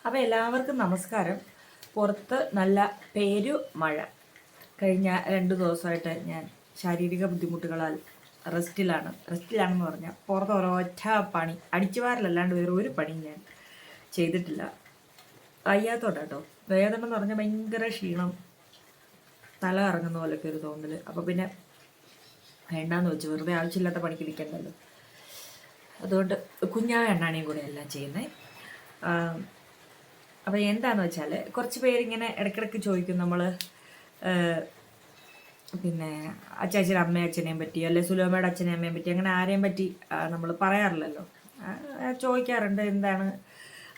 അപ്പോൾ എല്ലാവർക്കും നമസ്കാരം. പുറത്ത് നല്ല മഴ. കഴിഞ്ഞ 2 ദിവസമായിട്ട് ഞാൻ ശാരീരിക ബുദ്ധിമുട്ടുകളാൽ റെസ്റ്റിലാണെന്ന് പറഞ്ഞാൽ പുറത്ത് ഒരൊറ്റ പണി അടിച്ചുവാരലല്ലാണ്ട് വേറെ ഒരു പണിയും ഞാൻ ചെയ്തിട്ടില്ല. വയ്യാത്തോട്ടോ, വേദന എന്ന് പറഞ്ഞാൽ ഭയങ്കര ക്ഷീണം, തല കറങ്ങുന്ന പോലെയൊക്കെ ഒരു തോന്നൽ. അപ്പോൾ പിന്നെ വേണ്ടാന്ന് വെച്ച്, വെറുതെ ആവശ്യമില്ലാത്ത പണിക്ക് നിൽക്കണ്ടല്ലോ. അതുകൊണ്ട് കുഞ്ഞായ എണ്ണാണിയും കൂടെ എല്ലാം ചെയ്യുന്നത്. അപ്പോൾ എന്താണെന്ന് വെച്ചാൽ, കുറച്ച് പേരിങ്ങനെ ഇടയ്ക്കിടയ്ക്ക് ചോദിക്കും, നമ്മൾ പിന്നെ അച്ചാച്ചിയുടെ അമ്മയും അച്ഛനെയും പറ്റി, അല്ലെങ്കിൽ സുലോമയുടെ അച്ഛനെയും അമ്മയും പറ്റി, അങ്ങനെ ആരെയും പറ്റി നമ്മൾ പറയാറില്ലല്ലോ. ചോദിക്കാറുണ്ട് എന്താണ്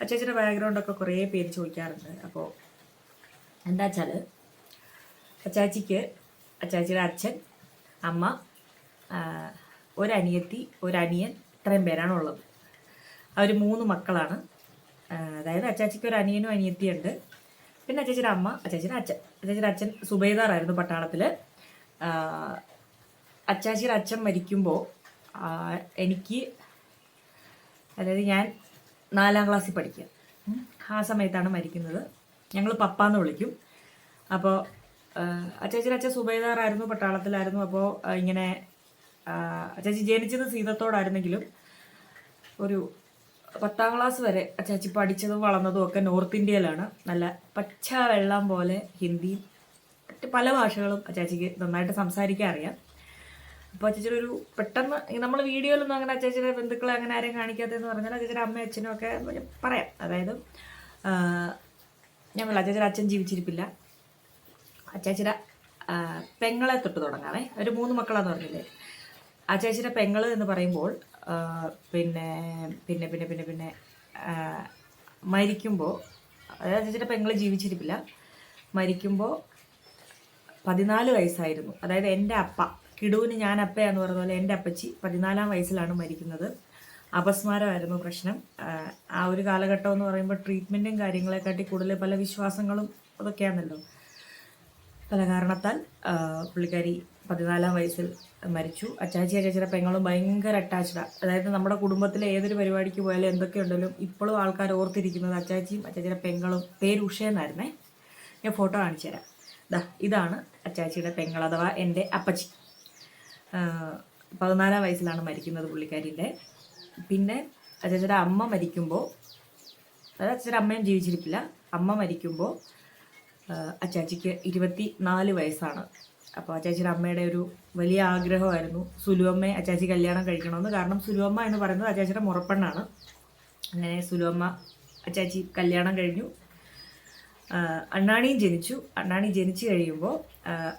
അച്ചാച്ചിയുടെ ബാക്ക്ഗ്രൗണ്ടൊക്കെ കുറേ പേര് ചോദിക്കാറുണ്ട്. അപ്പോൾ എന്താ വെച്ചാൽ, അച്ചാച്ചിയുടെ അച്ഛൻ, അമ്മ, ഒരനിയത്തി, ഒരനിയൻ, ഇത്രയും പേരാണുള്ളത്. അവർ 3 മക്കളാണ്. അതായത് അച്ചാച്ചിക്ക് ഒരു അനിയനും അനിയത്തിയുണ്ട്. പിന്നെ അച്ചാച്ചിയുടെ അമ്മ, അച്ചാച്ചിയുടെ അച്ഛൻ സുബൈദാറായിരുന്നു പട്ടാളത്തിൽ. അച്ചാച്ചിയുടെ അച്ഛൻ മരിക്കുമ്പോൾ എനിക്ക്, അതായത് ഞാൻ 4ാം ക്ലാസ്സിൽ പഠിക്കുക, ആ സമയത്താണ് മരിക്കുന്നത്. ഞങ്ങൾ പപ്പാന്ന് വിളിക്കും. അപ്പോൾ അച്ചാച്ചിയുടെ അച്ഛൻ സുബൈദാറായിരുന്നു, പട്ടാളത്തിലായിരുന്നു. അപ്പോൾ ഇങ്ങനെ അച്ചാച്ചി ജനിച്ചത് സീതത്തോടായിരുന്നെങ്കിലും ഒരു 10ാം ക്ലാസ് വരെ അച്ചാച്ചി പഠിച്ചതും വളർന്നതും ഒക്കെ നോർത്ത് ഇന്ത്യയിലാണ്. നല്ല പച്ച വെള്ളം പോലെ ഹിന്ദിയും മറ്റ് പല ഭാഷകളും അച്ചാച്ചിക്ക് നന്നായിട്ട് സംസാരിക്കാൻ അറിയാം. അപ്പോൾ അച്ചാച്ചിയുടെ ഒരു പെട്ടെന്ന് നമ്മൾ വീഡിയോയിലൊന്നും അങ്ങനെ അച്ചാച്ചിയുടെ ബന്ധുക്കളെ അങ്ങനെ ആരെയും കാണിക്കാത്തതെന്ന് പറഞ്ഞാൽ അച്ചാച്ചിയുടെ അമ്മയും അച്ഛനും ഒക്കെ പറയാം. അതായത് അച്ചാച്ചിയുടെ അച്ഛൻ ജീവിച്ചിരിപ്പില്ല. അച്ചാച്ചിയുടെ പെങ്ങളെ തൊട്ട് തുടങ്ങാമേ. ഒരു 3 മക്കളാന്ന് പറഞ്ഞില്ലേ. അച്ചാച്ചിയുടെ പെങ്ങൾ എന്ന് പറയുമ്പോൾ പിന്നെ പിന്നെ പിന്നെ പിന്നെ പിന്നെ മരിക്കുമ്പോൾ, അതായത് അച്ചാച്ചിയുടെ പെങ്ങൾ ജീവിച്ചിരിപ്പില്ല. മരിക്കുമ്പോൾ 14 വയസ്സായിരുന്നു. അതായത് എൻ്റെ അപ്പ, കിടുവിന് ഞാൻ അപ്പയാന്ന് പറഞ്ഞ പോലെ എൻ്റെ അപ്പച്ചി 14ാം വയസ്സിലാണ് മരിക്കുന്നത്. അപസ്മാരമായിരുന്നു പ്രശ്നം. ആ ഒരു കാലഘട്ടം എന്ന് പറയുമ്പോൾ ട്രീറ്റ്മെൻറ്റും കാര്യങ്ങളെക്കാട്ടി കൂടുതൽ പല വിശ്വാസങ്ങളും അതൊക്കെയാണല്ലോ. പല കാരണത്താൽ പുള്ളിക്കാരി 14ാം വയസ്സിൽ മരിച്ചു. അച്ചാച്ചിയുടെ പെങ്ങളും ഭയങ്കര അറ്റാച്ച്ഡാണ്. അതായത് നമ്മുടെ കുടുംബത്തിലെ ഏതൊരു പരിപാടിക്ക് പോയാലും എന്തൊക്കെ ഉണ്ടല്ലോ, ഇപ്പോഴും ആൾക്കാർ ഓർത്തിരിക്കുന്നത് അച്ചാച്ചിയും അച്ചാച്ചിയുടെ പെങ്ങളും. പേര് ഉഷയെന്നായിരുന്നേ. ഞാൻ ഫോട്ടോ കാണിച്ചു തരാം. ഇതാണ് അച്ചാച്ചിയുടെ പെങ്ങൾ, അഥവാ എൻ്റെ അപ്പച്ചി. 14ാം വയസ്സിലാണ് മരിക്കുന്നത് പുള്ളിക്കാരിൻ്റെ. പിന്നെ അച്ചാച്ചിയുടെ അമ്മ മരിക്കുമ്പോൾ, അതായത് അച്ചാച്ചിയുടെ അമ്മയും ജീവിച്ചിരിപ്പില്ല. അമ്മ മരിക്കുമ്പോൾ അച്ചാച്ചിക്ക് 24 വയസ്സാണ്. അപ്പോൾ അച്ചാച്ചിയുടെ അമ്മയുടെ ഒരു വലിയ ആഗ്രഹമായിരുന്നു സുലുവമ്മയെ അച്ചാച്ചി കല്യാണം കഴിക്കണമെന്ന്. കാരണം സുലുവമ്മ എന്ന് പറയുന്നത് അച്ചാച്ചിയുടെ മുറപ്പെണ്ണാണ്. അങ്ങനെ സുലുവമ്മ അച്ചാച്ചി കല്യാണം കഴിഞ്ഞു. അണ്ണാണിയും ജനിച്ചു. അണ്ണാണി ജനിച്ചു കഴിയുമ്പോൾ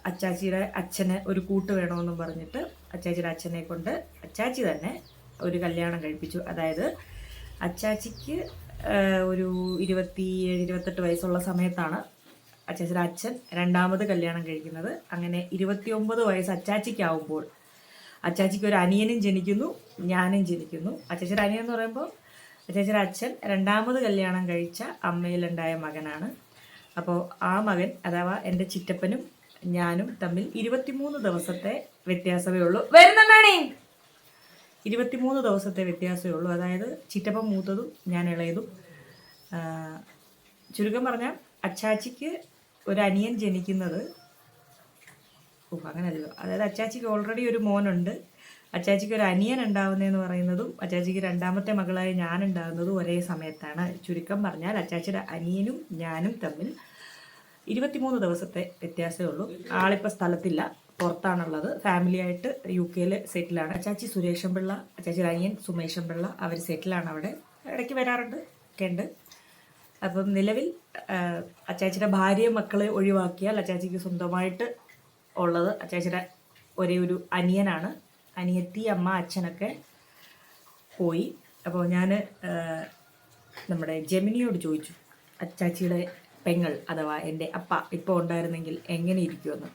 അച്ചാച്ചിയുടെ അച്ഛന് ഒരു കൂട്ട് വേണമെന്നും പറഞ്ഞിട്ട് അച്ചാച്ചിയുടെ അച്ഛനെ കൊണ്ട് അച്ചാച്ചി തന്നെ ഒരു കല്യാണം കഴിപ്പിച്ചു. അതായത് അച്ചാച്ചിക്ക് ഒരു 27-28 വയസ്സുള്ള സമയത്താണ് അച്ചാച്ചിയുടെ അച്ഛൻ 2ാമത് കല്യാണം കഴിക്കുന്നത്. അങ്ങനെ 29 വയസ്സ് അച്ചാച്ചിക്കാവുമ്പോൾ അച്ചാച്ചിക്ക് ഒരു അനിയനും ജനിക്കുന്നു, ഞാനും ജനിക്കുന്നു. അച്ചാച്ചിയുടെ അനിയൻ എന്ന് പറയുമ്പോൾ അച്ചാച്ചിയുടെ അച്ഛൻ 2ാമത് കല്യാണം കഴിച്ച അമ്മയിലുണ്ടായ മകനാണ്. അപ്പോൾ ആ മകൻ, അഥവാ എൻ്റെ ചിറ്റപ്പനും ഞാനും തമ്മിൽ 23 ദിവസത്തെ വ്യത്യാസമേ ഉള്ളൂ. വരുന്നുണ്ടാണേ 23 ദിവസത്തെ വ്യത്യാസമേ ഉള്ളൂ. അതായത് ചിറ്റപ്പൻ മൂത്തതും ഞാൻ ഇളയതും. ചുരുക്കം പറഞ്ഞാൽ അച്ചാച്ചിക്ക് ഒരു അനിയൻ ജനിക്കുന്നത്, അങ്ങനല്ലോ, അതായത് അച്ചാച്ചിക്ക് ഓൾറെഡി ഒരു മോനുണ്ട്. അച്ചാച്ചിക്ക് ഒരു അനിയൻ ഉണ്ടാവുന്നതെന്ന് പറയുന്നതും അച്ചാച്ചിക്ക് 2ാമത്തെ മകളായ ഞാൻ ഉണ്ടാകുന്നതും ഒരേ സമയത്താണ്. ചുരുക്കം പറഞ്ഞാൽ അച്ചാച്ചിയുടെ അനിയനും ഞാനും തമ്മിൽ 23 ദിവസത്തെ വ്യത്യാസമേ ഉള്ളൂ. ആളിപ്പോൾ സ്ഥലത്തില്ല, പുറത്താണുള്ളത്. ഫാമിലിയായിട്ട് UK സെറ്റിലാണ്. അച്ചാച്ചി സുരേഷൻ പിള്ള, അച്ചാച്ചിയുടെ അനിയൻ സുമേഷൻ പിള്ള, അവർ സെറ്റിലാണ് അവിടെ. ഇടയ്ക്ക് വരാറുണ്ട് ഒക്കെ ഉണ്ട്. അപ്പം നിലവിൽ അച്ചാച്ചിയുടെ ഭാര്യയും മക്കളെ ഒഴിവാക്കിയാൽ അച്ചാച്ചിക്ക് സ്വന്തമായിട്ട് ഉള്ളത് അച്ചാച്ചിയുടെ ഒരേ ഒരു അനിയനാണ്. അനിയത്തി, അമ്മ, അച്ഛനൊക്കെ പോയി. അപ്പോൾ ഞാൻ നമ്മുടെ ജെമിനിയോട് ചോദിച്ചു, അച്ചാച്ചിയുടെ പെങ്ങൾ അഥവാ എൻ്റെ അപ്പ ഇപ്പോൾ ഉണ്ടായിരുന്നെങ്കിൽ എങ്ങനെ ഇരിക്കുമെന്ന്.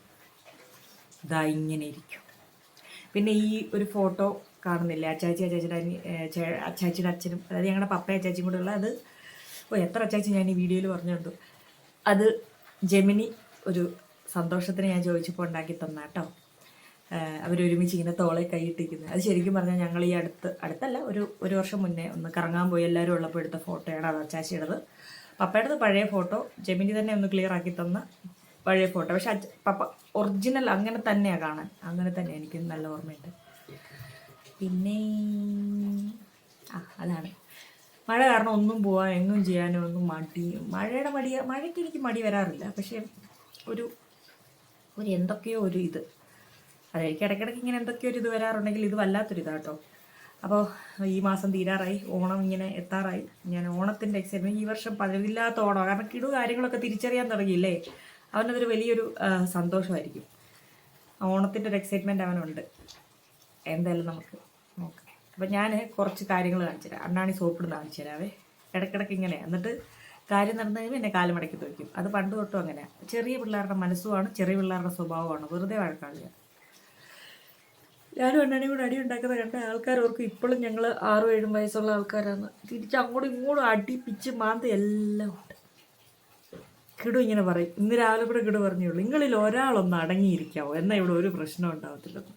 ഇങ്ങനെ ഇരിക്കും. പിന്നെ ഈ ഒരു ഫോട്ടോ കാണുന്നില്ലേ, അച്ചാച്ചിയുടെ അച്ഛനും, അതായത് ഞങ്ങളുടെ പപ്പയും അച്ചാച്ചിയും കൂടെ ഉള്ള, അത് എത്ര അച്ചാച്ചി ഞാൻ ഈ വീഡിയോയിൽ പറഞ്ഞുണ്ട്. അത് ജെമിനി ഒരു സന്തോഷത്തിന് ഞാൻ ചോദിച്ചപ്പോൾ ഉണ്ടാക്കി തന്നാട്ടോ. അവരൊരുമിച്ച് ഇങ്ങനെ തോളെ കൈയിട്ടിരിക്കുന്നത്. അത് ശരിക്കും പറഞ്ഞാൽ ഞങ്ങൾ ഈ അടുത്തല്ല, ഒരു വർഷം മുന്നേ ഒന്ന് കറങ്ങാൻ പോയി എല്ലാവരും ഉള്ളപ്പോൾ എടുത്ത ഫോട്ടോയാണ്. അത് അച്ചാച്ചിയുടേത്. പപ്പയുടെ പഴയ ഫോട്ടോ ജെമിനി തന്നെ ഒന്ന് ക്ലിയർ ആക്കി തന്ന പഴയ ഫോട്ടോ. പക്ഷെ പപ്പ ഒറിജിനൽ അങ്ങനെ തന്നെയാണ് കാണാൻ, അങ്ങനെ തന്നെ എനിക്ക് നല്ല ഓർമ്മയുണ്ട്. പിന്നെ അതാണ് മഴ കാരണം ഒന്നും പോവാൻ എങ്ങും ചെയ്യാനോ ഒന്നും മഴയ്ക്ക് എനിക്ക് മടി വരാറില്ല. പക്ഷേ ഒരു എന്തൊക്കെയോ ഒരു ഇത് അതെനിക്ക് ഇടയ്ക്കിടയ്ക്ക് ഇങ്ങനെ എന്തൊക്കെയോ ഒരു ഇത് വരാറുണ്ടെങ്കിൽ ഇത് വല്ലാത്തൊരിതാട്ടോ. അപ്പോൾ ഈ മാസം തീരാറായി, ഓണം ഇങ്ങനെ എത്താറായി. ഞാൻ ഓണത്തിൻ്റെ എക്സൈറ്റ്മെൻറ്റ് ഈ വർഷം പതിവില്ലാത്ത ഓണം, കാരണം കിടു കാര്യങ്ങളൊക്കെ തിരിച്ചറിയാൻ തുടങ്ങിയില്ലേ, അവനതൊരു വലിയൊരു സന്തോഷമായിരിക്കും. ഓണത്തിൻ്റെ ഒരു എക്സൈറ്റ്മെൻറ്റ് അവനുണ്ട്. എന്തായാലും നമുക്ക് നോക്കാം. അപ്പം ഞാൻ കുറച്ച് കാര്യങ്ങൾ കാണിച്ചു തരാം. അണ്ണാണി സോപ്പിടുന്ന കാണിച്ചു തരാവേ. ഇടയ്ക്കിടയ്ക്ക് ഇങ്ങനെ എന്നിട്ട് കാര്യം നടന്നു കഴിയുമ്പോൾ എന്നെ കാല് മടക്കി വയ്ക്കും. അത് പണ്ട് തൊട്ടും അങ്ങനെയാണ്. ചെറിയ പിള്ളേരുടെ മനസ്സുമാണ്, ചെറിയ പിള്ളേരുടെ സ്വഭാവമാണ്. വെറുതെ വഴക്കാളില്ല. ഞാനും അണ്ണാണിയും കൂടെ അടി ഉണ്ടാക്കുന്ന കണ്ട ആൾക്കാർ ഓർക്കും ഇപ്പോഴും ഞങ്ങൾ 6-7 വയസ്സുള്ള ആൾക്കാരാണ്. തിരിച്ച് അങ്ങോട്ടും ഇങ്ങോട്ടും അടിപ്പിച്ച് മാന്തി എല്ലാം ഉണ്ട്. കിടു ഇങ്ങനെ പറയും. ഇന്ന് രാവിലെ കൂടെ കിടു പറഞ്ഞുള്ളൂ, നിങ്ങളിൽ ഒരാളൊന്ന് അടങ്ങിയിരിക്കാവോ, എന്നാൽ ഇവിടെ ഒരു പ്രശ്നം ഉണ്ടാവത്തില്ലെന്ന്.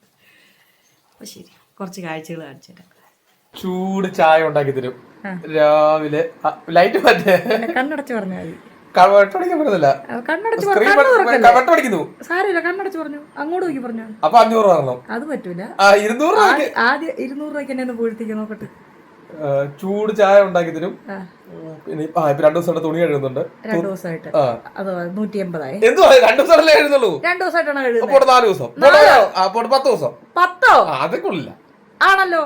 അപ്പോൾ ശരി, കുറച്ച് കാഴ്ചകൾ കാണിച്ചു തരാം. ചൂട് ചായ ഉണ്ടാക്കി തരും രാവിലെ. ലൈറ്റ് മറ്റേ കണ്ണടച്ച് പറഞ്ഞാൽ മതി. സാരമില്ല, കണ്ണടച്ച് പറഞ്ഞു. അങ്ങോട്ട് നോക്കി പറഞ്ഞു. അപ്പൊ 500 പറഞ്ഞു. അത് പറ്റൂല. 200 ആദ്യം 200 രൂപയ്ക്ക് എന്നെ ഒന്ന് പൂഴ്ത്തിക്ക് നോക്കട്ടെ. ചൂട് ചായ ഉണ്ടാക്കി തരും. ഇപ്പൊ 2 ദിവസം തുണി കഴുകുന്നുണ്ട്. 2 ദിവസമായിട്ട് അത് 180 എന്തോ 2 ദിവസം എഴുതുന്നുള്ളൂ. 2 ദിവസമായിട്ടാണ് കഴുകുന്നത്. 4 ദിവസം 10 ദിവസം 10 അതൊക്കെ ഉള്ളില്ല ആണല്ലോ.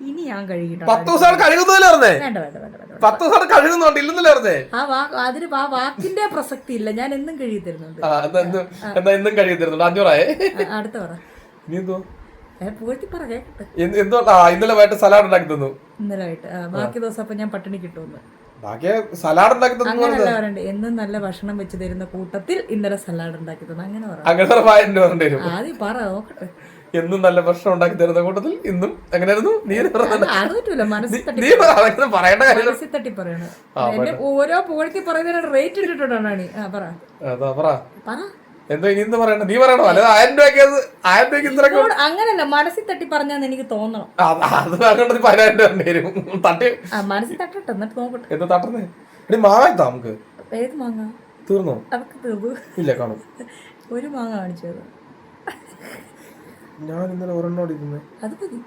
ഇനി ഞാൻ കഴുകിട്ടോ 10 ദിവസം കഴുകുന്നല്ലേ പറഞ്ഞേ. വേണ്ട വേണ്ട വേണ്ട വേണ്ട 10 ദിവസം കഴുകുന്നുണ്ട് ഇല്ലെന്നല്ലേ പറഞ്ഞേ. അതിന് ആ വാക്കിന്റെ പ്രസക്തി ഇല്ല. ഞാൻ എന്നും കഴുകി തരുന്നുണ്ട്. എന്താ എന്നും കഴുകി തരുന്നുണ്ട്. 500 അടുത്ത പറ. ഇനി എന്തോ പൂഴ്ത്തി പറ കേട്ടെ. എന്തോ ഇന്നലെ വൈകിട്ട് സലാഡ് ഉണ്ടാക്കി തന്നു. ഇന്നലെ വൈകിട്ട് ബാക്കി ദിവസം അപ്പൊ ഞാൻ പട്ടിണി കിട്ടുമെന്ന്. ബാക്കി സലാഡ് ഉണ്ടാക്കി തന്നു. അങ്ങനല്ല പറയണ്ടേ, എന്നും നല്ല ഭക്ഷണം വെച്ച് തരുന്ന കൂട്ടത്തിൽ ഇന്നലെ സലാഡ് ഉണ്ടാക്കി തന്നു. അങ്ങനെ പറ. ആദ്യം പറ നോക്കട്ടെ. എന്നും നല്ല ഭക്ഷണം ഉണ്ടാക്കി തരുന്ന കൂട്ടത്തിൽ ഇന്നും എങ്ങനെയായിരുന്നു നീ അത് പറ്റൂല. മനസ്സിൽ തട്ടി പറയണ എന്നെ ഓരോ പൂഴ്ത്തി പറയുന്നതിന് റേറ്റ് ഇട്ടിട്ടുണ്ടാണ്. അങ്ങനല്ല, മനസ്സിൽ തട്ടി പറഞ്ഞാന്ന് എനിക്ക് തോന്നണം. മനസ്സിൽ തട്ടട്ടെ എന്നിട്ട് നോക്കട്ടെ. നമുക്ക് ഏത് മാങ്ങ തീർന്നോ? അതൊക്കെ തീർന്നു. ഇല്ല കാണും. ഒരു മാങ്ങ കാണിച്ചത് ഞാൻ ഇന്നലെ ഒരെണ്ണോട് ഇരുന്നേ. അത് മതി.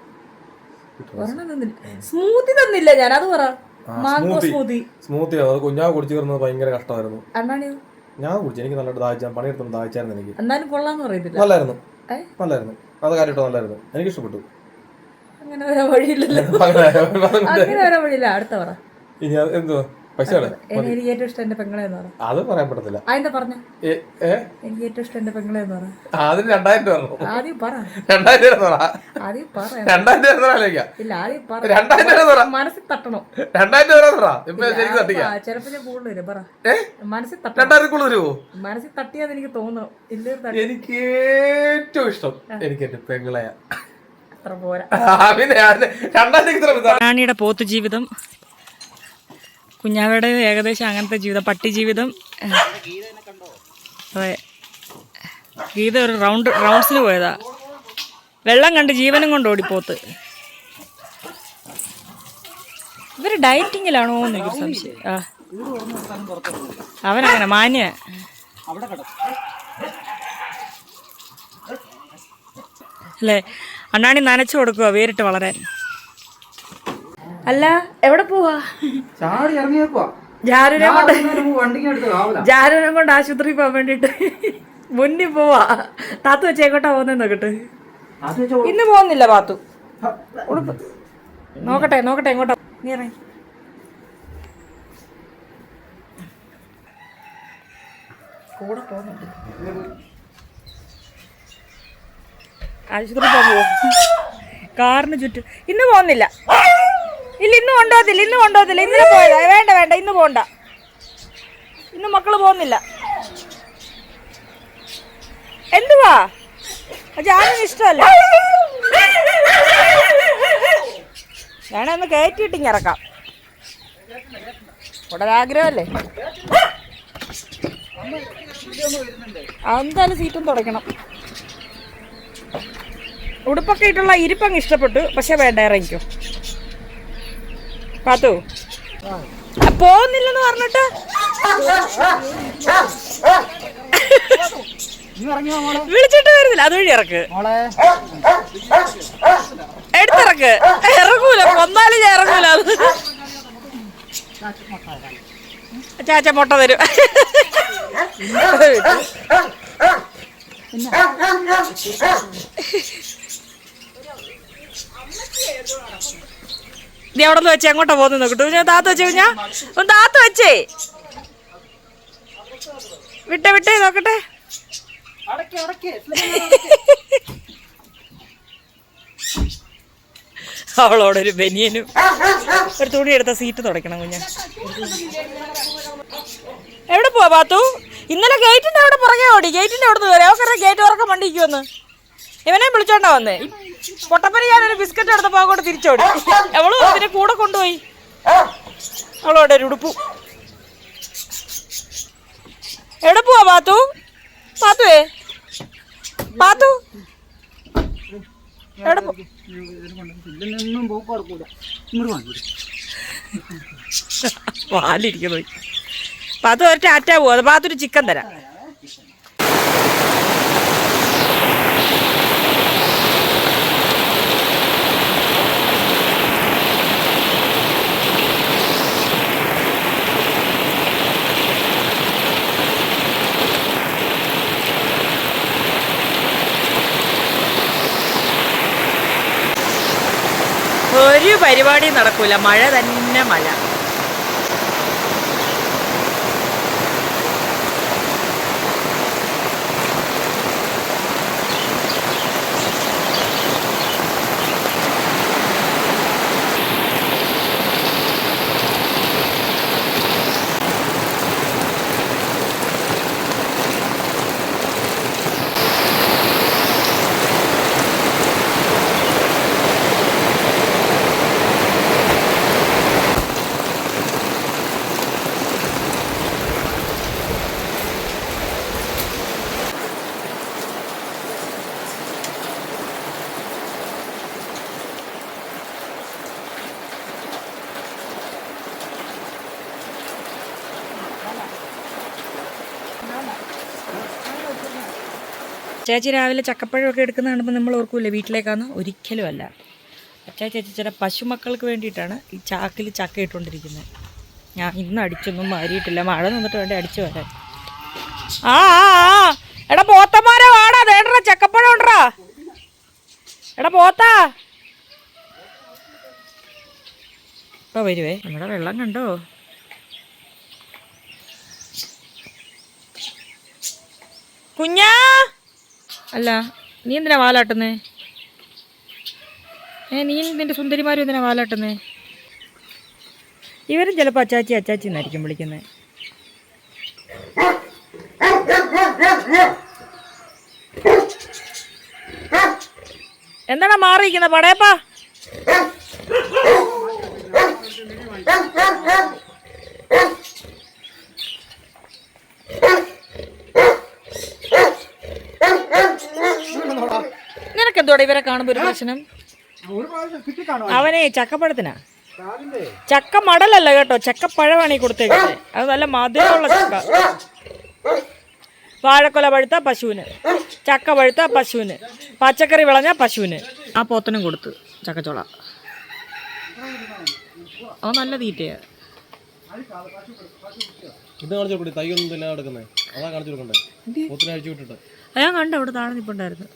ഒരെണ്ണം തന്നില്ല. സ്മൂത്തി തന്നില്ല ഞാൻ. അത് പറ. മാംഗോ സ്മൂത്തി അത് കുഞ്ഞാവ് കുടിച്ചു തീർന്നത് ഭയങ്കര കഷ്ടമായിരുന്നു. അണ്ണാണിയോ? ഞാൻ കുടിച്ചു. എനിക്ക് നല്ലതായിട്ട് ദാഹിച്ചാൽ പണിയെടുത്തു ദാഹിച്ചായിരുന്നു. എനിക്ക് എന്നാലും കൊള്ളാന്ന് പറയത്തില്ല. നല്ലായിരുന്നു. അത് കാര്യട്ടോ നല്ലായിരുന്നു. എനിക്ക് ഇഷ്ടപ്പെട്ടു. അങ്ങനെ വരാൻ വഴിയില്ലല്ലോ. അങ്ങനെ വരാൻ വഴിയില്ല. അടുത്ത പറ. ഇനി എന്തുവാ പൈസ? എനിക്ക് ഏറ്റവും ഇഷ്ടം എന്റെ പെങ്ങളെന്ന് പറ. അത് പറയാൻ പറ്റത്തില്ല. അതെന്താ പറഞ്ഞ? എനിക്ക് ഏറ്റവും ഇഷ്ടം എന്റെ പെങ്ങളെന്ന് പറ. അതിന് 2000 രൂപ. ആദ്യം പറ. 2000 രൂപ. ആദ്യം പറ. 2000 രൂപ ഇല്ല, ആദ്യം പറ. 2000 രൂപ മനസ്സിൽ തട്ടണം. 2000 രൂപ. ചിലപ്പോ ഞാൻ കൂടുതൽ വരും. പറ. മനസ്സിൽ 2000 കൂടുതൽ വരുമോ? മനസ്സിൽ തട്ടിയാന്ന് എനിക്ക് തോന്നുന്നു. എനിക്ക് ഏറ്റവും ഇഷ്ടം എനിക്ക് എന്റെ പെങ്ങളെയാ. അത്ര പോരാ. റാണിയുടെ പോത്ത് ജീവിതം, കുഞ്ഞാവയുടെ ഏകദേശം അങ്ങനത്തെ ജീവിതം, പട്ടി ജീവിതം. അതെ, ഗീത ഒരു റൗണ്ട്സിന് പോയതാ. വെള്ളം കണ്ട് ജീവനും കൊണ്ട് ഓടിപ്പോത്ത്. ഇവര് ഡയറ്റിങ്ങിലാണോ എന്ന് എനിക്ക് സംശയം. അവനങ്ങനെ മാന്യ അല്ലേ. അണ്ണാണി നനച്ചു കൊടുക്കുക വേറിട്ട് വളരാൻ. അല്ല, എവിടെ പോവാ? ജാനുവിനെ കൊണ്ട് ആശുപത്രി പോവാൻ വേണ്ടിട്ട് മുന്നിൽ പോവാ. താത്തു വെച്ചേക്കോട്ടാ പോകുന്നേ നോക്കട്ടെ. ഇന്ന് പോകുന്നില്ല പാത്തു. ഉടുപ്പ് നോക്കട്ടെ എങ്ങോട്ടാ നീ ഇറങ്ങി. കൂടെ പോകുന്നുണ്ട്. ആശുപത്രി പോവോ? കാറിന് ചുറ്റും. ഇന്ന് പോകുന്നില്ല. ഇല്ല, ഇന്ന് കൊണ്ടുപോകത്തില്ല. ഇന്നലെ പോയതാ. വേണ്ട, ഇന്ന് പോണ്ട. ഇന്ന് മക്കള് പോകുന്നില്ല. എന്തുവാ? ജാനും ഇഷ്ടമല്ല. ഞാനൊന്ന് കയറ്റിയിട്ടിങ് ഇറക്കാം. ഇവിടെ ആഗ്രഹമല്ലേ. എന്തായാലും സീറ്റും തുടയ്ക്കണം. ഉടുപ്പൊക്കെ ഇട്ടുള്ള ഇരിപ്പങ്ങ് ഇഷ്ടപ്പെട്ടു. പക്ഷെ വേണ്ട, ഇറങ്ങിക്കോ പാത്തു. പോകുന്നില്ലെന്ന് പറഞ്ഞിട്ട് വിളിച്ചിട്ട് വരുന്നില്ല. അതുവഴി ഇറക്ക്, എടുത്തിറക്ക്. ഇറങ്ങൂല, കൊന്നാലും ഞാൻ ഇറങ്ങൂല. അത് ചാച്ച മുട്ട തരും. നീ അവിടെ നിന്ന് വെച്ചേ, എങ്ങോട്ടാ പോകുന്ന നോക്കട്ടു. ഞാൻ താത്ത് വെച്ച് കഴിഞ്ഞാ ഒന്ന് താത്ത് വെച്ചേ, വിട്ടേ വിട്ടേ നോക്കട്ടെ. അവളോടൊരു ബനിയനും ഒരു തുണി എടുത്ത സീറ്റ് തുടയ്ക്കണം കുഞ്ഞ. എവിടെ പോവാ പാത്തു? ഇന്നലെ ഗേറ്റിന്റെ അവിടെ പുറകെ ഓടി, ഗേറ്റിന്റെ അവിടെ നിന്ന് വരെ അവർക്ക് ഗേറ്റ് ഉറക്കം വണ്ടിക്കുമെന്ന് ഇവനെ വിളിച്ചോണ്ടാ വന്നേ. പൊട്ടപ്പരി ഞാനൊരു ബിസ്ക്കറ്റ് എടുത്തപ്പോ അങ്ങോട്ട് തിരിച്ചോടി. അവളും അതിനെ കൂടെ കൊണ്ടുപോയി. അവളോടെ ഒരു ഉടുപ്പു. എവിടെ പോവാ പാത്തു? പാത്തുവേ, പാത്തു എവിടെ പാലിരിക്കുന്നു. പാത്തു ഒരു ടാറ്റ പോവാ. അത് പാത്തൊരു ചിക്കൻ തരാം. ഒരു പരിപാടി നടക്കൂല, മഴ തന്നെ മഴ. ചേച്ചി രാവിലെ ചക്കപ്പഴമൊക്കെ എടുക്കുന്ന കാണുമ്പോൾ നമ്മൾ ഓർക്കൂല്ലേ വീട്ടിലേക്കാന്ന്? ഒരിക്കലും അല്ല. ചേച്ചി ചില പശുമക്കൾക്ക് വേണ്ടിയിട്ടാണ് ഈ ചാക്കിൽ ചക്ക ഇട്ടുകൊണ്ടിരിക്കുന്നത്. ഞാൻ ഇന്ന് അടിച്ചൊന്നും മാറിയിട്ടില്ല, മഴ നിന്നിട്ട് വേണ്ടേ അടിച്ചു വരാൻ. ആ എടാ പോത്തന്മാരെ വാടാ, ദേടാ ചക്കപ്പഴം ഉണ്ടറാ. എടാ പോത്താ ഇപ്പൊ വരുവേ. നമ്മുടെ വെള്ളം കണ്ടോ? കുഞ്ഞാ, അല്ല നീ എന്തിനാ വാലാട്ടുന്നേ? നീ നിന്റെ സുന്ദരിമാരും എന്തിനാ വാലാട്ടുന്നേ? ഇവരും ചിലപ്പോൾ അച്ചാച്ചി അച്ചാച്ചി എന്നായിരിക്കും വിളിക്കുന്നത്. എന്താണ് മാറിയിരിക്കുന്ന പടയപ്പാ? നിനക്കെന്തോടെ ഇവരെ കാണുമ്പോ ഒരു പ്രശ്നം? അവനെ ചക്കപ്പഴത്തിനാ. ചക്ക മടലല്ല കേട്ടോ, ചക്കപ്പഴമാണ് ഈ കൊടുത്തേക്കുന്നത്. അത് നല്ല മധുരമുള്ള ചക്ക. വാഴക്കൊല പഴുത്ത പശുവിന്, ചക്ക പഴുത്ത പശുവിന്, പച്ചക്കറി വിളഞ്ഞ പശുവിന്. ആ പോത്തനും കൊടുത്ത് ചക്കച്ചോള. അത് നല്ല തീറ്റയാ. ഞാൻ കണ്ട അവിടെ താഴെ നിപ്പുണ്ടായിരുന്നു.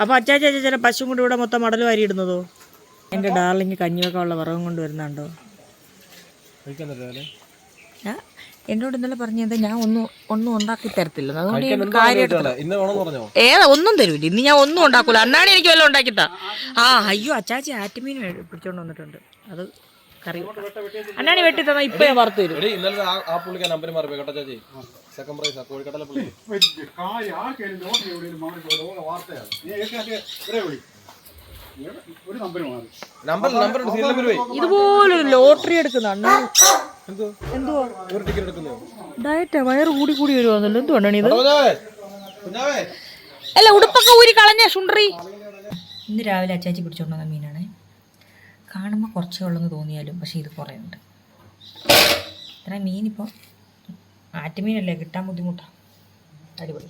അപ്പൊ അച്ചാച്ച ചില പശു കൊണ്ട് ഇവിടെ മൊത്തം മടൽ വാരി ഇടുന്നതോ? എന്റെ ഡാർലിങ് കഞ്ഞിയൊക്കെ ഉള്ള വിറകും കൊണ്ട് വരുന്നുണ്ടോ? എന്നോട് ഇന്നലെ പറഞ്ഞത് ഞാൻ ഒന്നും ഉണ്ടാക്കി തരത്തില്ല. അതുകൊണ്ട് ഏതാ ഒന്നും തരൂല. ഇന്ന് ഞാൻ ഒന്നും ഉണ്ടാക്കൂല. അന്നാണ് എനിക്ക് വല്ലതും ഉണ്ടാക്കിത്താ. അയ്യോ അച്ചാച്ചി ആറ്റുമീൻ പിടിച്ചോണ്ട് വന്നിട്ടുണ്ട്. അത് കറി അന്നാണി വെട്ടി തന്നാ ഇപ്പൊ ഞാൻ വറുത്ത് തരും. ഇതുപോലെ ലോട്ടറി എടുക്കുന്ന അണ്ണ എന്തുവാ ഡയറ്റാ? വയറ് കൂടി വരുവാന്നല്ലോ. എന്തുകൊണ്ടാണ് ഇത്? അല്ല ഉടുപ്പൊക്കെ ഊരി കളഞ്ഞ ശുണ്ട്രി. ഇന്ന് രാവിലെ അച്ചാച്ചി പിടിച്ചോണ്ട് വന്ന മീനാണ്. കാണുമ്പോൾ കുറച്ചേ ഉള്ളെന്ന് തോന്നിയാലും പക്ഷേ ഇത് കുറേ ഉണ്ട്. ഇത്ര മീനിപ്പോൾ ആറ്റുമീനല്ലേ, കിട്ടാൻ ബുദ്ധിമുട്ടാണ്. അടിപൊളി.